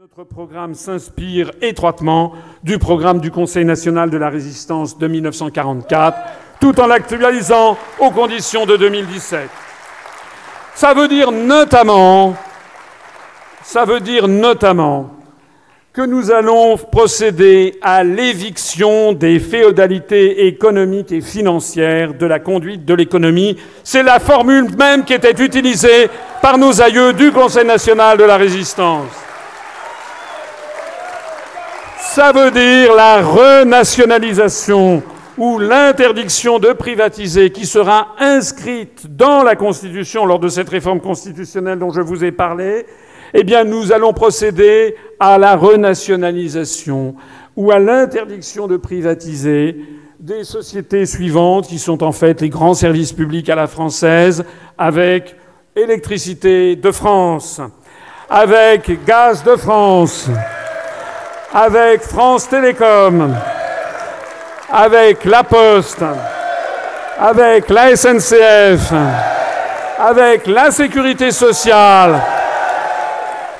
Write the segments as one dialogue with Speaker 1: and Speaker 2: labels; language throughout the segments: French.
Speaker 1: Notre programme s'inspire étroitement du programme du Conseil national de la résistance de 1944, tout en l'actualisant aux conditions de 2017. Ça veut dire notamment que nous allons procéder à l'éviction des féodalités économiques et financières de la conduite de l'économie. C'est la formule même qui était utilisée par nos aïeux du Conseil national de la résistance. Ça veut dire la renationalisation ou l'interdiction de privatiser qui sera inscrite dans la Constitution lors de cette réforme constitutionnelle dont je vous ai parlé. Eh bien, nous allons procéder à la renationalisation ou à l'interdiction de privatiser des sociétés suivantes qui sont en fait les grands services publics à la française, avec Électricité de France, avec Gaz de France, avec France Télécom, avec La Poste, avec la SNCF, avec la Sécurité sociale.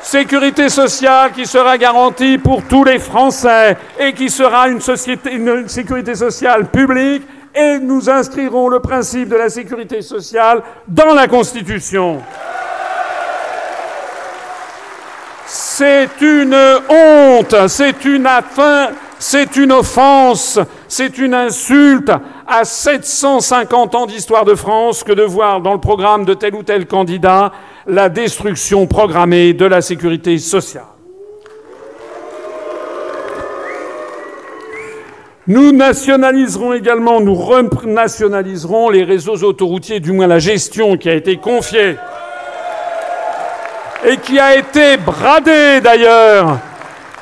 Speaker 1: Sécurité sociale qui sera garantie pour tous les Français et qui sera une sécurité sociale publique, et nous inscrirons le principe de la sécurité sociale dans la Constitution. C'est une honte, c'est une affaire, c'est une offense, c'est une insulte à 750 ans d'histoire de France que de voir dans le programme de tel ou tel candidat la destruction programmée de la sécurité sociale. Nous nationaliserons également, nous renationaliserons les réseaux autoroutiers, du moins la gestion qui a été confiée et qui a été bradée d'ailleurs,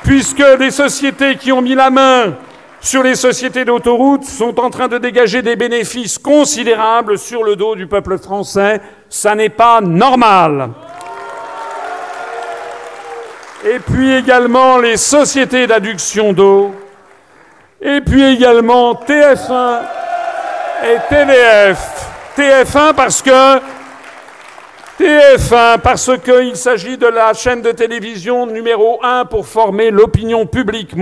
Speaker 1: puisque les sociétés qui ont mis la main sur les sociétés d'autoroutes sont en train de dégager des bénéfices considérables sur le dos du peuple français. Ça n'est pas normal. Et puis également les sociétés d'adduction d'eau, et puis également TF1 et TDF. TF1 parce qu'il s'agit de la chaîne de télévision numéro 1 pour former l'opinion publique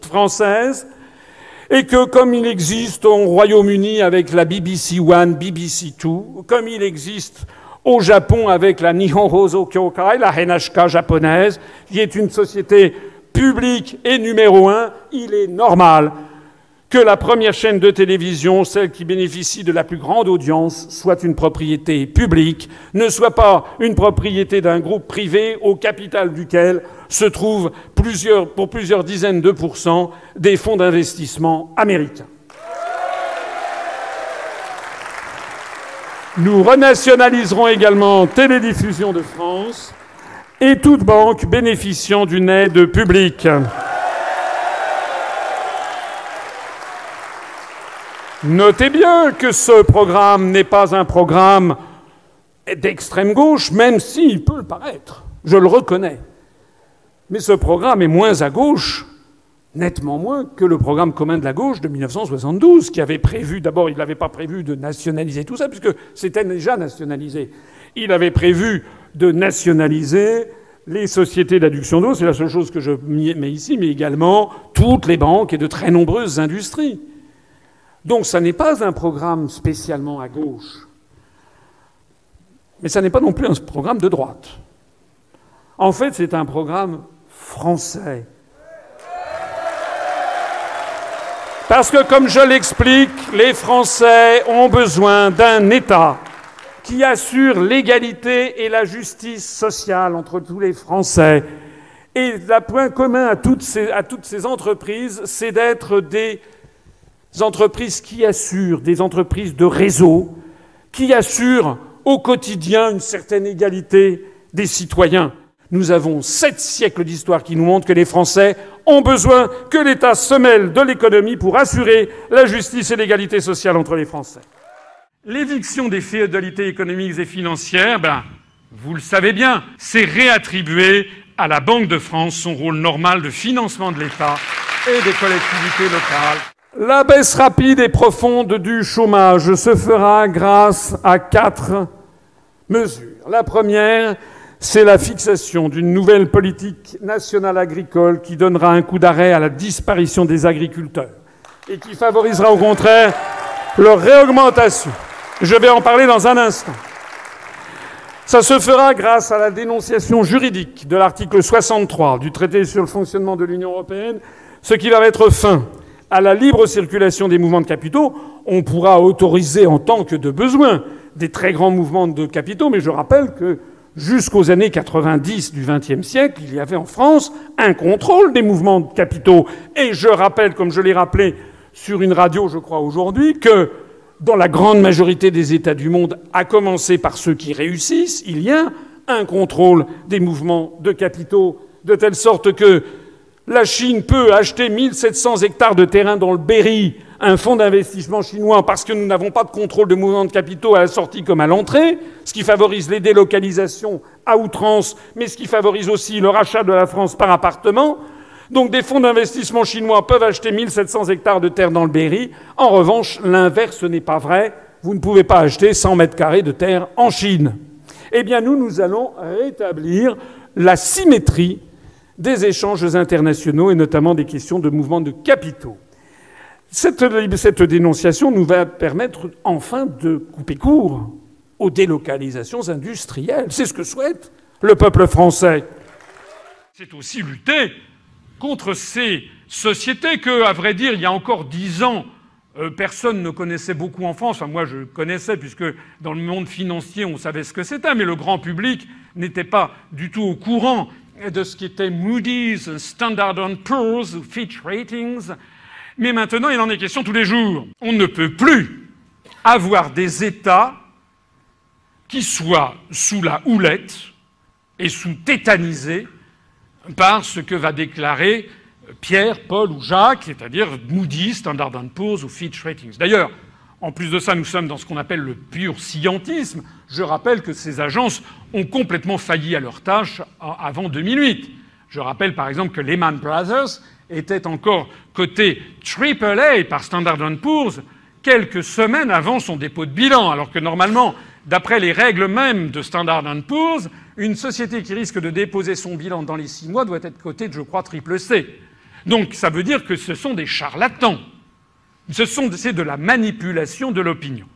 Speaker 1: française, et que comme il existe au Royaume-Uni avec la BBC One, BBC Two, comme il existe au Japon avec la Nihon Hoso Kyokai, la NHK japonaise, qui est une société publique et numéro 1, il est normal que la première chaîne de télévision, celle qui bénéficie de la plus grande audience, soit une propriété publique, ne soit pas une propriété d'un groupe privé au capital duquel se trouvent pour plusieurs dizaines de pourcents des fonds d'investissement américains. Nous renationaliserons également Télédiffusion de France et toute banque bénéficiant d'une aide publique. Notez bien que ce programme n'est pas un programme d'extrême gauche, même s'il peut le paraître. Je le reconnais. Mais ce programme est moins à gauche, nettement moins, que le programme commun de la gauche de 1972, qui avait prévu, d'abord, il n'avait pas prévu de nationaliser tout ça, puisque c'était déjà nationalisé. Il avait prévu de nationaliser les sociétés d'adduction d'eau, c'est la seule chose que je mets ici, mais également toutes les banques et de très nombreuses industries. Donc ça n'est pas un programme spécialement à gauche. Mais ça n'est pas non plus un programme de droite. En fait, c'est un programme français. Parce que, comme je l'explique, les Français ont besoin d'un État qui assure l'égalité et la justice sociale entre tous les Français. Et le point commun à toutes ces entreprises, c'est d'être des entreprises qui assurent, des entreprises de réseau, qui assurent au quotidien une certaine égalité des citoyens. Nous avons 7 siècles d'histoire qui nous montrent que les Français ont besoin que l'État se mêle de l'économie pour assurer la justice et l'égalité sociale entre les Français. L'éviction des féodalités économiques et financières, vous le savez bien, c'est réattribuer à la Banque de France son rôle normal de financement de l'État et des collectivités locales. La baisse rapide et profonde du chômage se fera grâce à 4 mesures. La première, c'est la fixation d'une nouvelle politique nationale agricole qui donnera un coup d'arrêt à la disparition des agriculteurs et qui favorisera au contraire leur réaugmentation. Je vais en parler dans un instant. Ça se fera grâce à la dénonciation juridique de l'article 63 du traité sur le fonctionnement de l'Union européenne, ce qui va mettre fin à la libre circulation des mouvements de capitaux. On pourra autoriser en tant que de besoin des très grands mouvements de capitaux, mais je rappelle que jusqu'aux années 90 du XXe siècle, il y avait en France un contrôle des mouvements de capitaux. Et je rappelle, comme je l'ai rappelé sur une radio, je crois, aujourd'hui, que dans la grande majorité des États du monde, à commencer par ceux qui réussissent, il y a un contrôle des mouvements de capitaux, de telle sorte que la Chine peut acheter 1700 hectares de terrain dans le Berry, un fonds d'investissement chinois, parce que nous n'avons pas de contrôle de mouvements de capitaux à la sortie comme à l'entrée, ce qui favorise les délocalisations à outrance, mais ce qui favorise aussi le rachat de la France par appartement. Donc des fonds d'investissement chinois peuvent acheter 1700 hectares de terre dans le Berry. En revanche, l'inverse n'est pas vrai. Vous ne pouvez pas acheter 100 mètres carrés de terre en Chine. Eh bien, nous allons rétablir la symétrie des échanges internationaux et notamment des questions de mouvements de capitaux. Cette dénonciation nous va permettre enfin de couper court aux délocalisations industrielles. C'est ce que souhaite le peuple français. C'est aussi lutter contre ces sociétés que, à vrai dire, il y a encore 10 ans, personne ne connaissait beaucoup en France. Enfin, moi, je connaissais, puisque dans le monde financier, on savait ce que c'était, mais le grand public n'était pas du tout au courant de ce qu'était Moody's, Standard & Poor's ou Fitch Ratings. Mais maintenant, il en est question tous les jours. On ne peut plus avoir des États qui soient sous la houlette et sous tétanisés par ce que va déclarer Pierre, Paul ou Jacques, c'est-à-dire Moody's, Standard & Poor's ou Fitch Ratings. D'ailleurs, en plus de ça, nous sommes dans ce qu'on appelle le pur scientisme. Je rappelle que ces agences ont complètement failli à leur tâche avant 2008. Je rappelle par exemple que Lehman Brothers était encore coté AAA par Standard & Poor's quelques semaines avant son dépôt de bilan, alors que normalement, d'après les règles mêmes de Standard & Poor's, une société qui risque de déposer son bilan dans les 6 mois doit être cotée, je crois, CCC. Donc ça veut dire que ce sont des charlatans. C'est de la manipulation de l'opinion.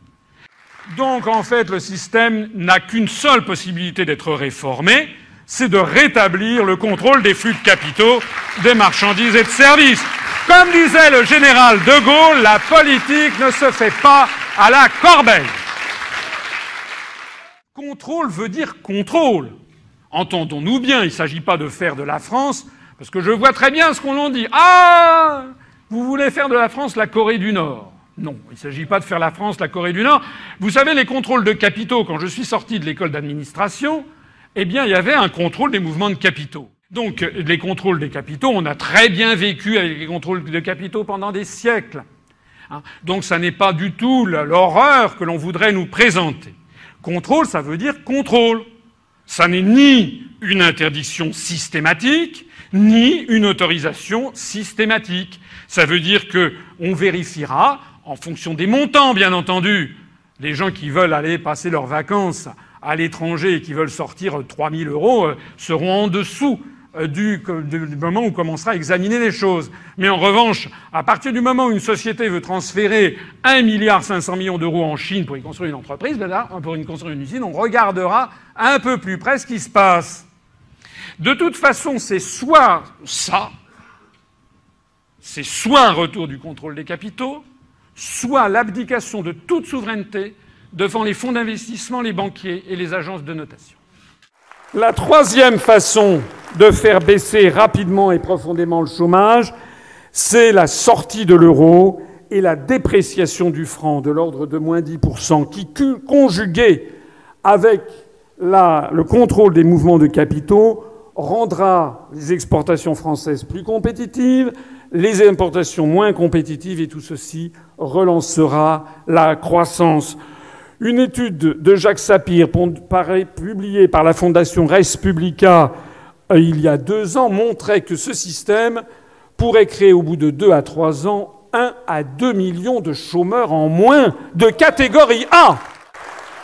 Speaker 1: Donc en fait, le système n'a qu'une seule possibilité d'être réformé, c'est de rétablir le contrôle des flux de capitaux, des marchandises et de services. Comme disait le général de Gaulle, la politique ne se fait pas à la corbeille. Contrôle veut dire contrôle. Entendons-nous bien, il ne s'agit pas de faire de la France, parce que je vois très bien ce qu'on en dit. Ah, vous voulez faire de la France la Corée du Nord. Non, il ne s'agit pas de faire la France la Corée du Nord. Vous savez, les contrôles de capitaux, quand je suis sorti de l'école d'administration, eh bien, il y avait un contrôle des mouvements de capitaux. Donc, les contrôles des capitaux, on a très bien vécu avec les contrôles de capitaux pendant des siècles. Donc, ça n'est pas du tout l'horreur que l'on voudrait nous présenter. Contrôle, ça veut dire contrôle. Ça n'est ni une interdiction systématique, ni une autorisation systématique. Ça veut dire qu'on vérifiera, en fonction des montants, bien entendu. Les gens qui veulent aller passer leurs vacances à l'étranger et qui veulent sortir 3 000 € seront en dessous du moment où on commencera à examiner les choses. Mais en revanche, à partir du moment où une société veut transférer 1,5 milliard d'euros en Chine pour y construire une entreprise, ben là, pour y construire une usine, on regardera un peu plus près ce qui se passe. De toute façon, c'est soit ça, c'est soit un retour du contrôle des capitaux, soit l'abdication de toute souveraineté devant les fonds d'investissement, les banquiers et les agences de notation. La troisième façon de faire baisser rapidement et profondément le chômage, c'est la sortie de l'euro et la dépréciation du franc de l'ordre de moins 10%, qui, conjuguée avec le contrôle des mouvements de capitaux, rendra les exportations françaises plus compétitives, les importations moins compétitives, et tout ceci relancera la croissance. Une étude de Jacques Sapir, publiée par la Fondation Res Publica il y a 2 ans, montrait que ce système pourrait créer au bout de 2 à 3 ans 1 à 2 millions de chômeurs en moins de catégorie A.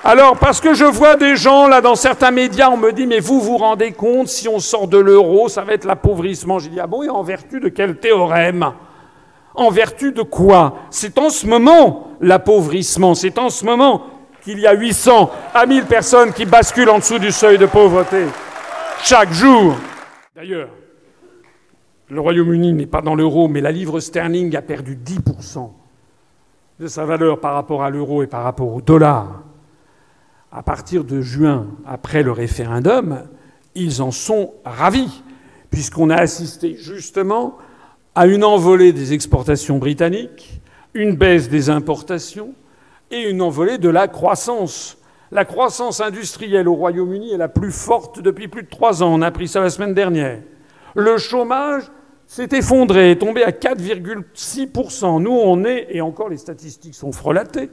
Speaker 1: Alors, parce que je vois des gens, là, dans certains médias, on me dit « Mais vous vous rendez compte, si on sort de l'euro, ça va être l'appauvrissement ?» J'ai dit « Ah bon, et en vertu de quel théorème ? En vertu de quoi ? C'est en ce moment l'appauvrissement. C'est en ce moment qu'il y a 800 à 1000 personnes qui basculent en dessous du seuil de pauvreté. Chaque jour. D'ailleurs, le Royaume-Uni n'est pas dans l'euro, mais la livre sterling a perdu 10% de sa valeur par rapport à l'euro et par rapport au dollar. À partir de juin, après le référendum, ils en sont ravis, puisqu'on a assisté justement à une envolée des exportations britanniques, une baisse des importations et une envolée de la croissance. La croissance industrielle au Royaume-Uni est la plus forte depuis plus de 3 ans. On a appris ça la semaine dernière. Le chômage s'est effondré, est tombé à 4,6%. Nous, on est, et encore les statistiques sont frelatées,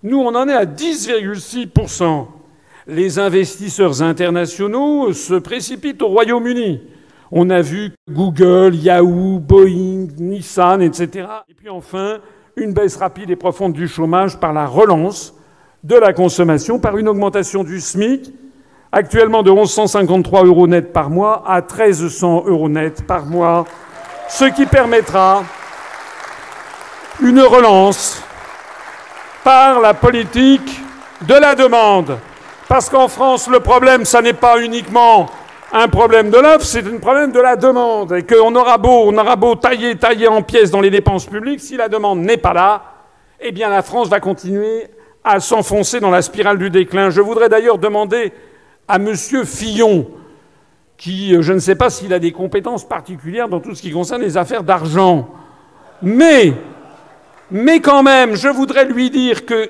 Speaker 1: nous, on en est à 10,6%. Les investisseurs internationaux se précipitent au Royaume-Uni. On a vu Google, Yahoo, Boeing, Nissan, etc. Et puis enfin, une baisse rapide et profonde du chômage par la relance de la consommation, par une augmentation du SMIC, actuellement de 1153 € net par mois à 1300 € net par mois, ce qui permettra une relance par la politique de la demande. Parce qu'en France, le problème, ça n'est pas uniquement un problème de l'offre, c'est un problème de la demande. Et qu'on aura beau tailler en pièces dans les dépenses publiques, si la demande n'est pas là, eh bien la France va continuer à s'enfoncer dans la spirale du déclin. Je voudrais d'ailleurs demander à M. Fillon, qui, je ne sais pas s'il a des compétences particulières dans tout ce qui concerne les affaires d'argent, mais quand même, je voudrais lui dire que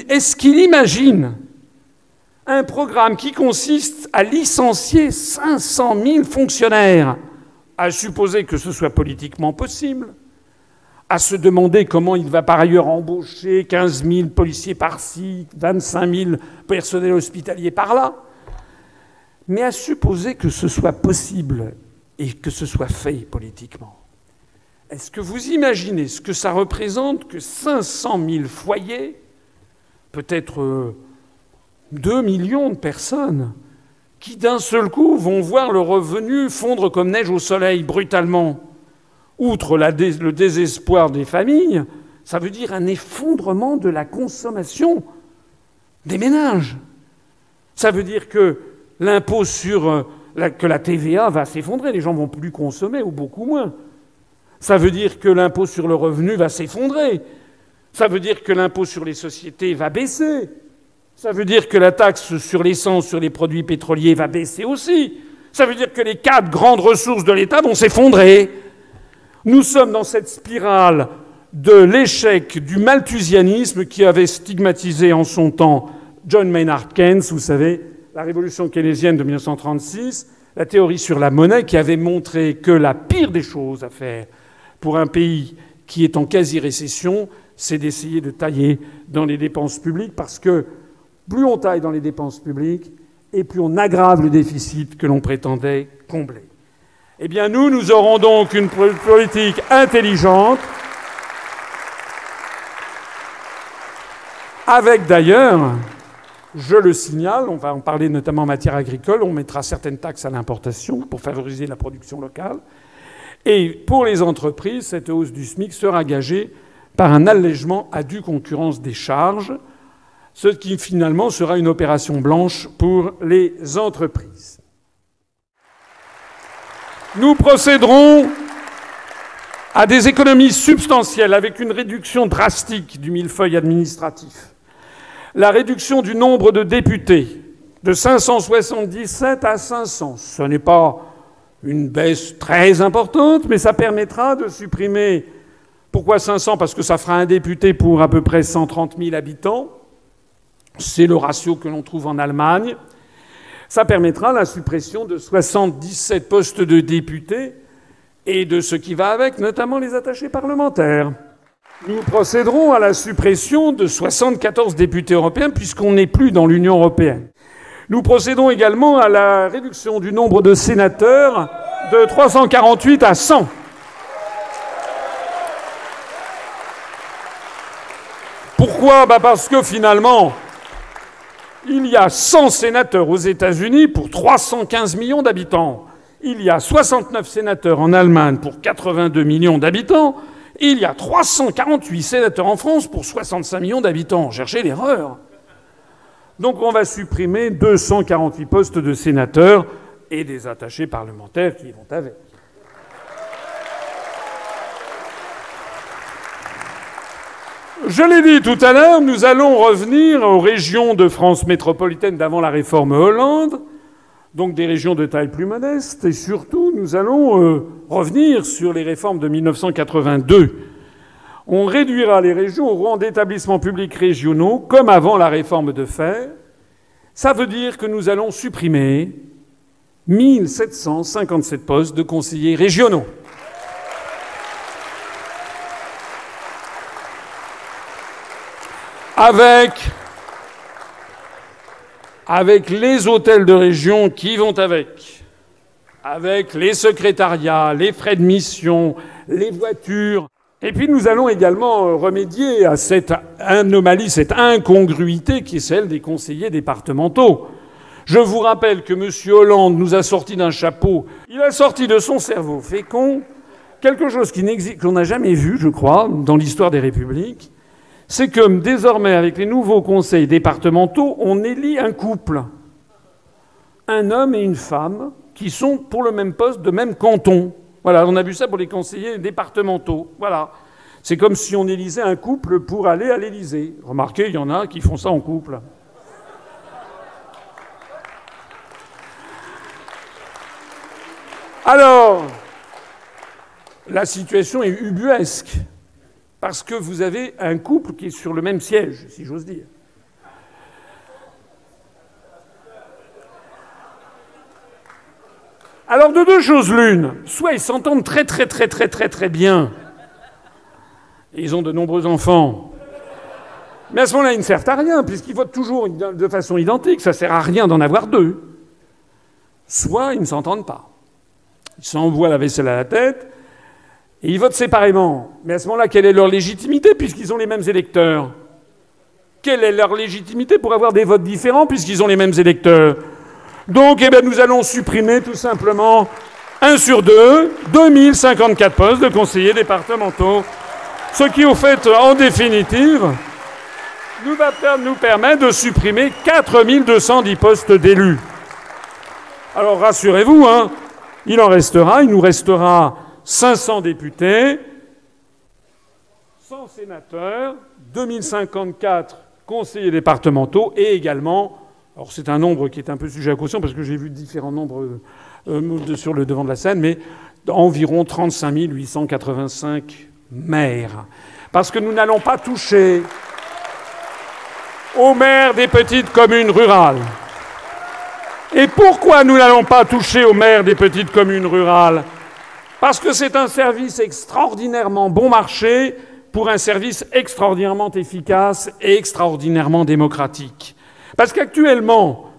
Speaker 1: est-ce qu'il imagine un programme qui consiste à licencier 500 000 fonctionnaires, à supposer que ce soit politiquement possible, à se demander comment il va par ailleurs embaucher 15 000 policiers par-ci, 25 000 personnels hospitaliers par-là, mais à supposer que ce soit possible et que ce soit fait politiquement. Est-ce que vous imaginez ce que ça représente que 500 000 foyers, peut-être 2 millions de personnes, qui d'un seul coup vont voir le revenu fondre comme neige au soleil brutalement? Outre le désespoir des familles, ça veut dire un effondrement de la consommation des ménages. Ça veut dire que l'impôt que la TVA va s'effondrer, les gens vont plus consommer ou beaucoup moins. Ça veut dire que l'impôt sur le revenu va s'effondrer. Ça veut dire que l'impôt sur les sociétés va baisser. Ça veut dire que la taxe sur l'essence, sur les produits pétroliers va baisser aussi. Ça veut dire que les 4 grandes ressources de l'État vont s'effondrer. Nous sommes dans cette spirale de l'échec du malthusianisme qui avait stigmatisé en son temps John Maynard Keynes, vous savez, la révolution keynésienne de 1936, la théorie sur la monnaie qui avait montré que la pire des choses à faire pour un pays qui est en quasi-récession, c'est d'essayer de tailler dans les dépenses publiques, parce que plus on taille dans les dépenses publiques, et plus on aggrave le déficit que l'on prétendait combler. Eh bien, nous aurons donc une politique intelligente, avec d'ailleurs, je le signale, on va en parler notamment en matière agricole, on mettra certaines taxes à l'importation pour favoriser la production locale. Et pour les entreprises, cette hausse du SMIC sera gagée par un allègement à due concurrence des charges, ce qui finalement sera une opération blanche pour les entreprises. Nous procéderons à des économies substantielles avec une réduction drastique du millefeuille administratif. La réduction du nombre de députés de 577 à 500. Ce n'est pas une baisse très importante, mais ça permettra de supprimer... Pourquoi 500 ? Parce que ça fera un député pour à peu près 130 000 habitants. C'est le ratio que l'on trouve en Allemagne. Ça permettra la suppression de 77 postes de députés et de ce qui va avec, notamment les attachés parlementaires. Nous procéderons à la suppression de 74 députés européens puisqu'on n'est plus dans l'Union européenne. Nous procédons également à la réduction du nombre de sénateurs de 348 à 100. Pourquoi ? Parce que finalement, Il y a 100 sénateurs aux États-Unis pour 315 millions d'habitants. Il y a 69 sénateurs en Allemagne pour 82 millions d'habitants. Il y a 348 sénateurs en France pour 65 millions d'habitants. Cherchez l'erreur. Donc on va supprimer 248 postes de sénateurs et des attachés parlementaires qui vont avec. Je l'ai dit tout à l'heure, nous allons revenir aux régions de France métropolitaine d'avant la réforme Hollande, donc des régions de taille plus modeste, et surtout nous allons revenir sur les réformes de 1982. On réduira les régions au rang d'établissements publics régionaux, comme avant la réforme de Fer. Ça veut dire que nous allons supprimer 1757 postes de conseillers régionaux. Avec les hôtels de région qui vont avec les secrétariats, les frais de mission, les voitures. Et puis nous allons également remédier à cette anomalie, cette incongruité qui est celle des conseillers départementaux. Je vous rappelle que M. Hollande nous a sorti d'un chapeau, il a sorti de son cerveau fécond quelque chose qu'on n'a jamais vu, je crois, dans l'histoire des républiques. C'est que désormais, avec les nouveaux conseils départementaux, on élit un couple. Un homme et une femme qui sont pour le même poste de même canton. Voilà, on a vu ça pour les conseillers départementaux. Voilà. C'est comme si on élisait un couple pour aller à l'Élysée. Remarquez, il y en a qui font ça en couple. Alors, la situation est ubuesque. Parce que vous avez un couple qui est sur le même siège, si j'ose dire. Alors de deux choses l'une, soit ils s'entendent très bien, et ils ont de nombreux enfants, mais à ce moment-là ils ne servent à rien, puisqu'ils votent toujours de façon identique, ça sert à rien d'en avoir deux. Soit ils ne s'entendent pas. Ils s'envoient la vaisselle à la tête, et ils votent séparément. Mais à ce moment-là, quelle est leur légitimité, puisqu'ils ont les mêmes électeurs? Quelle est leur légitimité pour avoir des votes différents, puisqu'ils ont les mêmes électeurs? Donc, nous allons supprimer tout simplement 1 sur 2, 2054 postes de conseillers départementaux. Ce qui, au fait, en définitive, nous permet de supprimer 4210 postes d'élus. Alors, rassurez-vous, il nous restera 500 députés, 100 sénateurs, 2054 conseillers départementaux et également, alors c'est un nombre qui est un peu sujet à caution parce que j'ai vu différents nombres sur le devant de la scène, mais environ 35 885 maires. Parce que nous n'allons pas toucher aux maires des petites communes rurales. Et pourquoi nous n'allons pas toucher aux maires des petites communes rurales ? Parce que c'est un service extraordinairement bon marché pour un service extraordinairement efficace et extraordinairement démocratique. Parce qu'actuellement,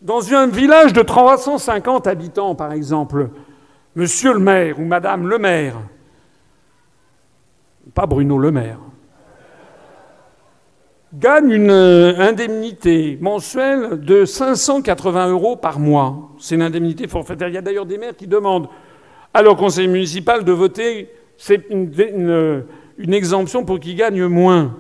Speaker 1: dans un village de 350 habitants, par exemple, monsieur le maire ou madame le maire, pas Bruno Le Maire, gagne une indemnité mensuelle de 580 € par mois. C'est une indemnité forfaitaire. Il y a d'ailleurs des maires qui demandent à leur conseil municipal de voter une exemption pour qu'ils gagnent moins.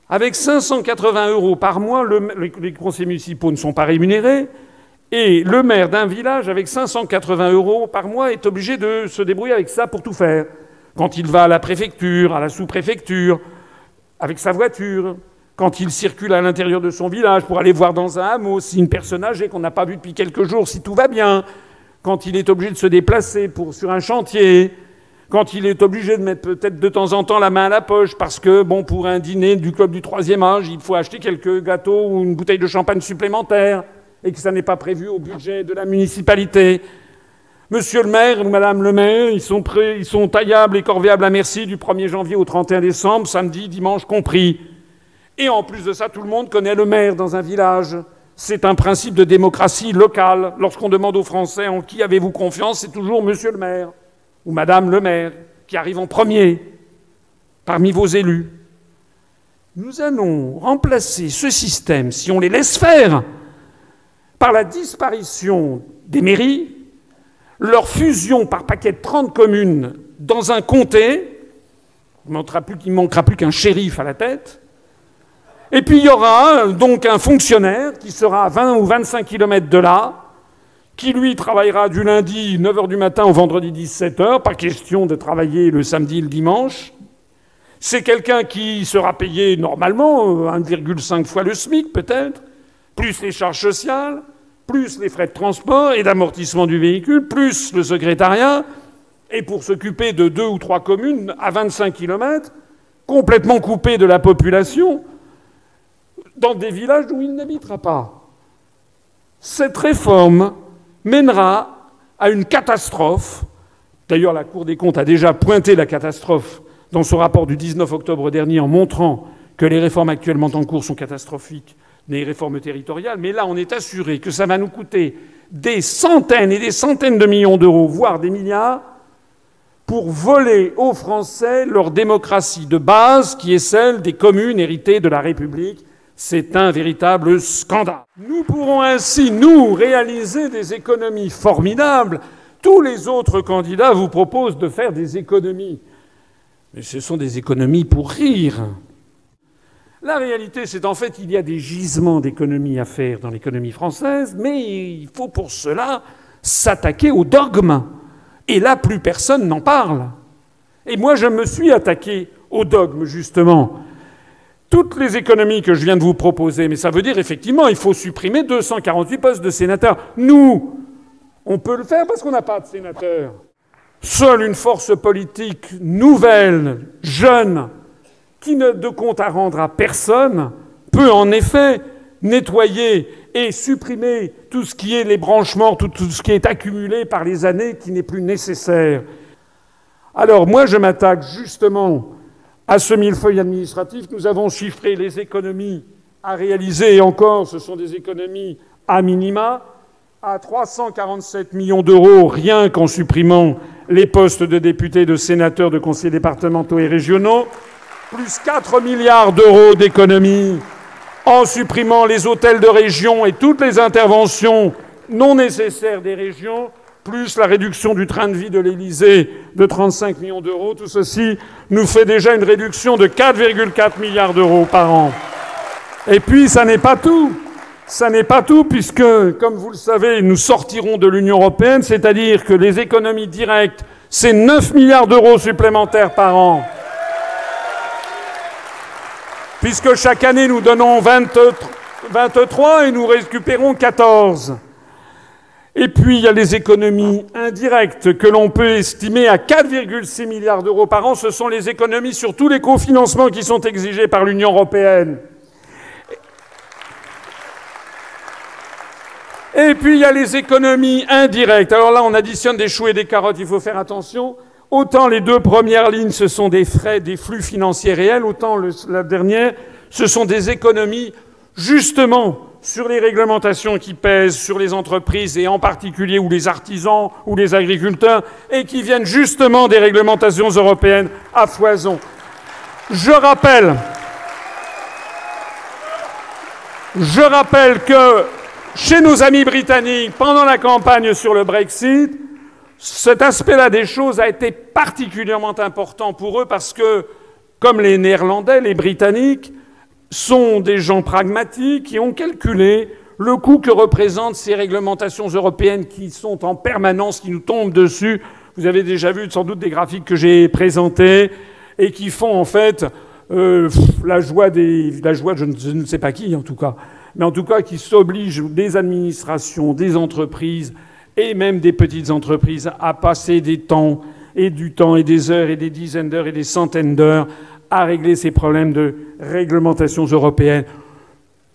Speaker 1: Avec 580 € par mois, les conseillers municipaux ne sont pas rémunérés et le maire d'un village avec 580 € par mois est obligé de se débrouiller avec ça pour tout faire. Quand il va à la préfecture, à la sous-préfecture, avec sa voiture, quand il circule à l'intérieur de son village pour aller voir dans un hameau si une personne âgée qu'on n'a pas vue depuis quelques jours, si tout va bien, quand il est obligé de se déplacer sur un chantier, quand il est obligé de mettre peut-être de temps en temps la main à la poche parce que, pour un dîner du club du 3e âge, il faut acheter quelques gâteaux ou une bouteille de champagne supplémentaire et que ça n'est pas prévu au budget de la municipalité. Monsieur le maire ou madame le maire, ils sont taillables et corvéables à merci du 1er janvier au 31 décembre, samedi, dimanche compris. Et en plus de ça, tout le monde connaît le maire dans un village. C'est un principe de démocratie locale. Lorsqu'on demande aux Français en qui avez-vous confiance, c'est toujours monsieur le maire ou madame le maire qui arrive en premier parmi vos élus. Nous allons remplacer ce système, si on les laisse faire, par la disparition des mairies, leur fusion par paquet de 30 communes dans un comté. Il ne manquera plus qu'un shérif à la tête. Et puis il y aura donc un fonctionnaire qui sera à 20 ou 25 kilomètres de là, qui lui travaillera du lundi 9h du matin au vendredi 17h, pas question de travailler le samedi et le dimanche. C'est quelqu'un qui sera payé normalement 1,5 fois le SMIC peut-être, plus les charges sociales, plus les frais de transport et d'amortissement du véhicule, plus le secrétariat, et pour s'occuper de 2 ou 3 communes à 25 kilomètres, complètement coupées de la population, dans des villages où il n'habitera pas. Cette réforme mènera à une catastrophe. D'ailleurs, la Cour des comptes a déjà pointé la catastrophe dans son rapport du 19 octobre dernier en montrant que les réformes actuellement en cours sont catastrophiques, les réformes territoriales. Mais là, on est assuré que ça va nous coûter des centaines et des centaines de millions d'euros, voire des milliards, pour voler aux Français leur démocratie de base, qui est celle des communes héritées de la République. C'est un véritable scandale. Nous pourrons ainsi, nous, réaliser des économies formidables. Tous les autres candidats vous proposent de faire des économies. Mais ce sont des économies pour rire. La réalité, c'est en fait qu'il y a des gisements d'économies à faire dans l'économie française, mais il faut pour cela s'attaquer au dogme. Et là, plus personne n'en parle. Et moi, je me suis attaqué au dogme, justement. Toutes les économies que je viens de vous proposer, mais ça veut dire effectivement il faut supprimer 248 postes de sénateurs. Nous, on peut le faire parce qu'on n'a pas de sénateurs. Seule une force politique nouvelle, jeune, qui n'a de compte à rendre à personne, peut en effet nettoyer et supprimer tout ce qui est les branches mortes, tout ce qui est accumulé par les années qui n'est plus nécessaire. Alors moi je m'attaque justement à ce millefeuille administratif. Nous avons chiffré les économies à réaliser, et encore, ce sont des économies à minima, à 347 millions d'euros, rien qu'en supprimant les postes de députés, de sénateurs, de conseillers départementaux et régionaux, plus 4 milliards d'euros d'économies en supprimant les hôtels de région et toutes les interventions non nécessaires des régions, plus la réduction du train de vie de l'Élysée de 35 millions d'euros. Tout ceci nous fait déjà une réduction de 4,4 milliards d'euros par an. Et puis, ça n'est pas tout. Ça n'est pas tout, puisque, comme vous le savez, nous sortirons de l'Union européenne, c'est-à-dire que les économies directes, c'est 9 milliards d'euros supplémentaires par an. Puisque chaque année, nous donnons 23 et nous récupérons 14. Et puis, il y a les économies indirectes que l'on peut estimer à 4,6 milliards d'euros par an. Ce sont les économies sur tous les cofinancements qui sont exigés par l'Union européenne. Et puis, il y a les économies indirectes. Alors là, on additionne des choux et des carottes, il faut faire attention. Autant les deux premières lignes, ce sont des frais, des flux financiers réels, autant la dernière, ce sont des économies, justement, sur les réglementations qui pèsent sur les entreprises, et en particulier ou les artisans ou les agriculteurs, et qui viennent justement des réglementations européennes à foison. Je rappelle que chez nos amis britanniques, pendant la campagne sur le Brexit, cet aspect-là des choses a été particulièrement important pour eux parce que, comme les Néerlandais, les Britanniques sont des gens pragmatiques qui ont calculé le coût que représentent ces réglementations européennes qui sont en permanence, qui nous tombent dessus. Vous avez déjà vu sans doute des graphiques que j'ai présentés et qui font en fait la joie de je ne sais pas qui en tout cas, mais en tout cas qui s'obligent des administrations, des entreprises et même des petites entreprises à passer du temps et des heures et des dizaines d'heures et des centaines d'heures à régler ces problèmes de réglementations européennes.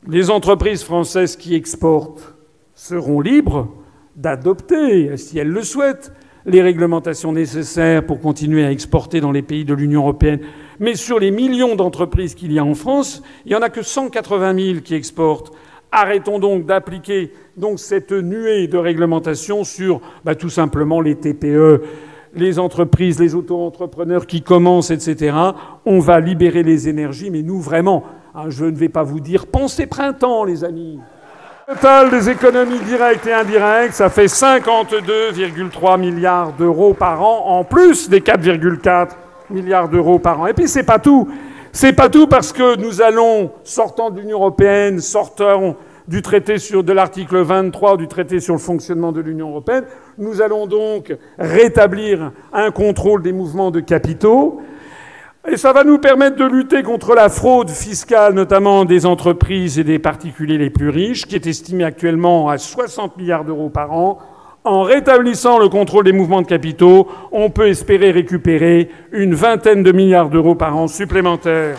Speaker 1: Les entreprises françaises qui exportent seront libres d'adopter, si elles le souhaitent, les réglementations nécessaires pour continuer à exporter dans les pays de l'Union européenne. Mais sur les millions d'entreprises qu'il y a en France, il n'y en a que 180 000 qui exportent. Arrêtons donc d'appliquer cette nuée de réglementation sur tout simplement les TPE, les entreprises, les auto-entrepreneurs qui commencent, etc. On va libérer les énergies, mais nous, vraiment, je ne vais pas vous dire « pensez printemps, les amis ». Le total des économies directes et indirectes, ça fait 52,3 milliards d'euros par an, en plus des 4,4 milliards d'euros par an. Et puis, c'est pas tout. C'est pas tout parce que nous allons, sortant de l'Union européenne, sortant du traité de l'article 23 du traité sur le fonctionnement de l'Union européenne, nous allons donc rétablir un contrôle des mouvements de capitaux. Et ça va nous permettre de lutter contre la fraude fiscale, notamment des entreprises et des particuliers les plus riches, qui est estimée actuellement à 60 milliards d'euros par an. En rétablissant le contrôle des mouvements de capitaux, on peut espérer récupérer une vingtaine de milliards d'euros par an supplémentaires.